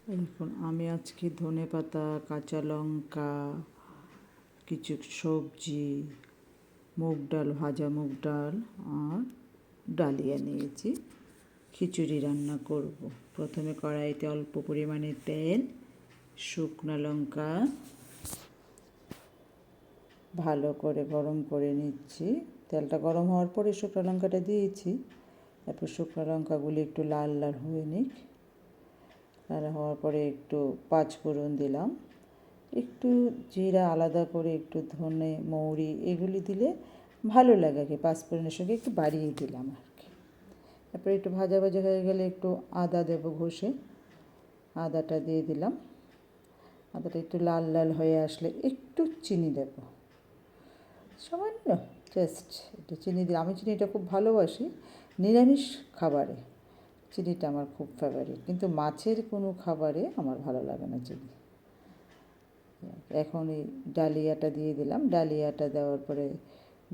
দেখুন আমি আজকে ধনেপাতা, কাঁচা লঙ্কা, কিছু সবজি, মুগ ডাল, ভাজা মুগ ডাল আর ডালিয়া নিয়েছি। খিচুড়ি রান্না করব। প্রথমে কড়াইতে অল্প পরিমাণে তেল, শুকনো লঙ্কা ভালো করে গরম করে নিচ্ছি। তেলটা গরম হওয়ার পরে শুকনো লঙ্কাটা দিয়েছি। তারপর শুকনো লঙ্কাগুলি একটু লাল লাল হয়ে নিক। লাল হওয়ার পরে একটু পাঁচফোড়ন দিলাম, একটু জিরা আলাদা করে, একটু ধনে, মৌরি এগুলি দিলে ভালো লাগে আর কি। পাঁচফোড়নের সঙ্গে একটু বাড়িয়ে দিলাম আর কি। তারপরে একটু ভাজা ভাজা হয়ে গেলে একটু আদা দেবো ঘষে, আদাটা দিয়ে দিলাম। আদাটা একটু লাল লাল হয়ে আসলে একটু চিনি দেবো, সামান্য জাস্ট একটু চিনি দিই। আমি চিনিটা খুব ভালোবাসি নিরামিষ খাবারে, চিনিটা আমার খুব ফেভারিট, কিন্তু মাছের কোনো খাবারে আমার ভালো লাগে না চিনি। এখন এই ডালিয়াটা দিয়ে দিলাম। ডালিয়াটা দেওয়ার পরে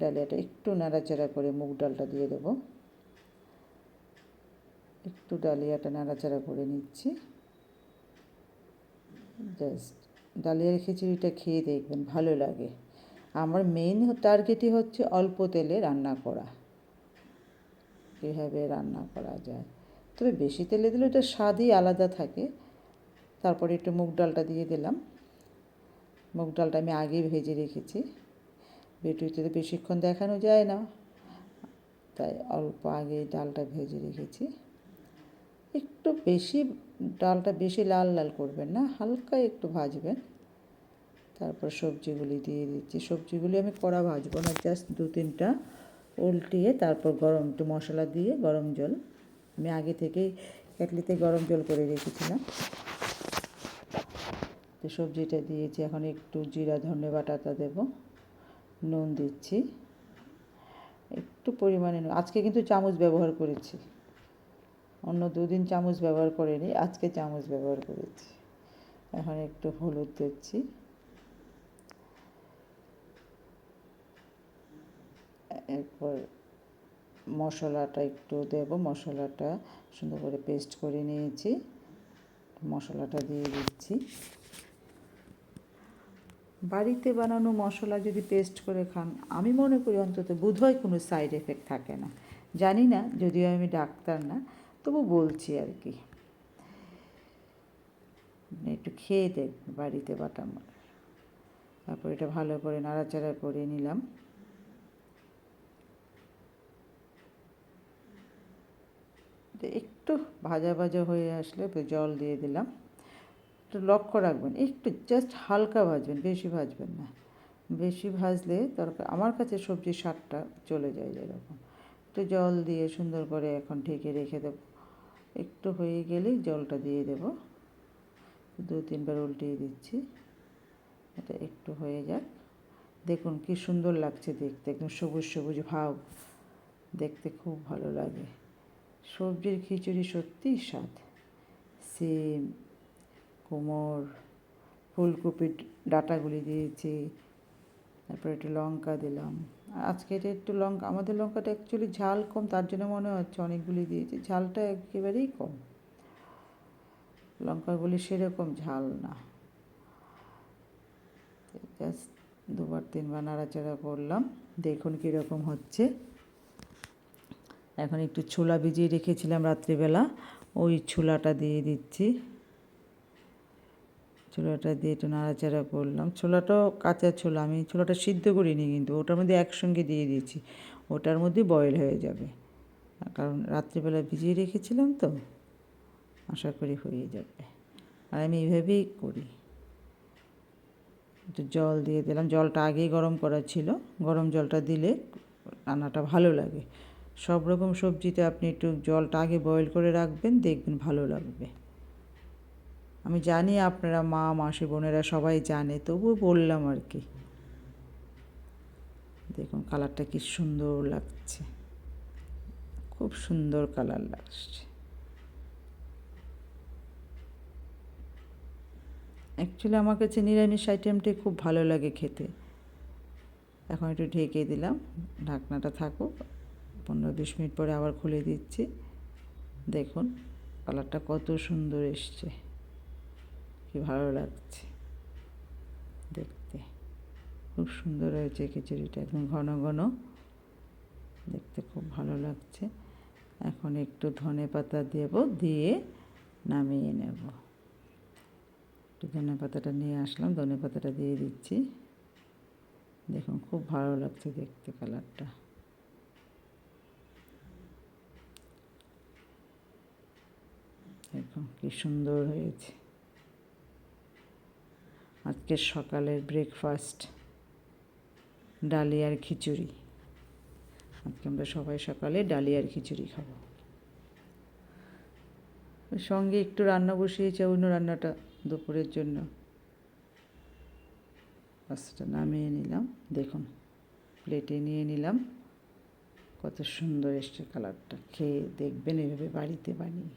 ডালিয়াটা একটু নাড়াচাড়া করে মুগ ডালটা দিয়ে দেবো। একটু ডালিয়াটা নাড়াচাড়া করে নিচ্ছি। জাস্ট ডালিয়ার খিচুড়িটা খেয়ে দেখবেন, ভালো লাগে। আমার মেইন টার্গেটই হচ্ছে অল্প তেলে রান্না করা, কীভাবে রান্না করা যায়। তবে বেশি তেলে দিলে ওটার স্বাদই আলাদা থাকে। তারপরে একটু মুগ ডালটা দিয়ে দিলাম। মুগ ডালটা আমি আগেই ভেজে রেখেছি। ভিডিওতে তো বেশিক্ষণ দেখানো যায় না, তাই অল্প আগে ডালটা ভেজে রেখেছি। একটু বেশি ডালটা বেশি লাল লাল করবেন না, হালকা একটু ভাজবেন। তারপর সবজিগুলি দিয়ে দিচ্ছি। সবজিগুলি আমি কড়া ভাজবো না, জাস্ট 2-3টা উল্টিয়ে তারপর গরম একটু মশলা দিয়ে গরম জল, আমি আগে থেকেই কেটলিতে গরম জল করে রেখেছিলাম। তো সবজিটা দিয়েছি। এখন একটু জিরা ধনে বাটাটা দেবো, নুন দিচ্ছি একটু পরিমাণে। আজকে কিন্তু চামচ ব্যবহার করেছি, অন্য 2 দিন চামচ ব্যবহার করিনি, আজকে চামচ ব্যবহার করেছি। এখন একটু হলুদ দিচ্ছি, এরপর মশলাটা একটু দেবো। মশলাটা সুন্দর করে পেস্ট করে নিয়েছি, মশলাটা দিয়ে দিচ্ছি। বাড়িতে বানানো মশলা যদি পেস্ট করে খান, আমি মনে করি অন্তত বোধহয় কোনো সাইড এফেক্ট থাকে না। জানি না, যদিও আমি ডাক্তার না, তবু বলছি আর কি। একটু খেয়ে দেখবেন বাড়িতে বাটা। তারপর এটা ভালো করে নাড়াচাড়া করে নিলাম। একটু ভাজা ভাজা হয়ে আসলে জল দিয়ে দিলাম। একটু লক্ষ্য রাখবেন, একটু জাস্ট হালকা ভাজবেন, বেশি ভাজবেন না। বেশি ভাজলে তরকারি, আমার কাছে সবজির স্বাদটা চলে যায় যেরকম। একটু জল দিয়ে সুন্দর করে এখন ঢেকে রেখে দেবো। একটু হয়ে গেলেই জলটা দিয়ে দেবো। 2-3বার উল্টিয়ে দিচ্ছি। এটা একটু হয়ে যাক। দেখুন কি সুন্দর লাগছে দেখতে, একদম সবুজ সবুজ ভাব, দেখতে খুব ভালো লাগে। সবজির খিচুড়ি সত্যিই স্বাদ। সিম, কুমড়, ফুলকপির ডাঁটাগুলি দিয়েছি। তারপর একটু লঙ্কা দিলাম। আজকে এটা একটু লঙ্কা, আমাদের লঙ্কাটা অ্যাকচুয়ালি ঝাল কম, তার জন্য মনে হচ্ছে অনেকগুলি দিয়েছি। ঝালটা একেবারেই কম, লঙ্কাগুলি সেরকম ঝাল না। জাস্ট 2-3বার নাড়াচাড়া করলাম। দেখুন কীরকম হচ্ছে। এখন একটু ছোলা ভিজিয়ে রেখেছিলাম রাত্রিবেলা, ওই ছোলাটা দিয়ে দিচ্ছি। ছোলাটা দিয়ে একটু নাড়াচাড়া করলাম। ছোলাটাও কাঁচা ছোলা, আমি ছোলাটা সিদ্ধ করিনি, কিন্তু ওটার মধ্যে একসঙ্গে দিয়ে দিয়েছি, ওটার মধ্যে বয়েল হয়ে যাবে। কারণ রাত্রিবেলা ভিজিয়ে রেখেছিলাম তো, আশা করি হয়ে যাবে। আর আমি এইভাবেই করি। একটু জল দিয়ে দিলাম, জলটা আগেই গরম করা ছিল। গরম জলটা দিলে রান্নাটা ভালো লাগে। সব রকম সবজিতে আপনি একটু জলটা আগে বয়েল করে রাখবেন, দেখবেন ভালো লাগবে। আমি জানি আপনারা মা, মাসি, বোনেরা সবাই জানে, তবুও বললাম আর কি। দেখুন কালারটা কি সুন্দর লাগছে, খুব সুন্দর কালার লাগছে। অ্যাকচুয়ালি আমার কাছে নিরামিষ আইটেমটাই খুব ভালো লাগে খেতে। এখন একটু ঢেকে দিলাম, ঢাকনাটা থাকুক। 15-20 মিনিট পরে আবার খুলে দিচ্ছি। দেখুন কালারটা কত সুন্দর এসছে। কি ভালো লাগছে দেখতে, খুব সুন্দর হয়েছে খিচুড়িটা, একদম ঘন ঘন, দেখতে খুব ভালো লাগছে। এখন একটু ধনেপাতা দেব, দিয়ে নামিয়ে নেব। একটু ধনেপাতাটা নিয়ে আসলাম, ধনেপাতাটা দিয়ে দিচ্ছি। দেখুন খুব ভালো লাগছে দেখতে কালারটা। দেখুন কি সুন্দর হয়েছে। আজকে সকালের ব্রেকফাস্ট ডালিয়ার খিচুড়ি। আজকে আমরা সবাই সকালে ডালিয়ার খিচুড়ি খাবো। সঙ্গে একটু রান্না বসিয়েছি, অন্য রান্নাটা দুপুরের জন্য। পাস্তাটা নামিয়ে নিলাম, দেখুন প্লেটে নিয়ে নিলাম। কত সুন্দর এসছে কালারটা, খেয়ে দেখবেন এভাবে বাড়িতে বানিয়ে।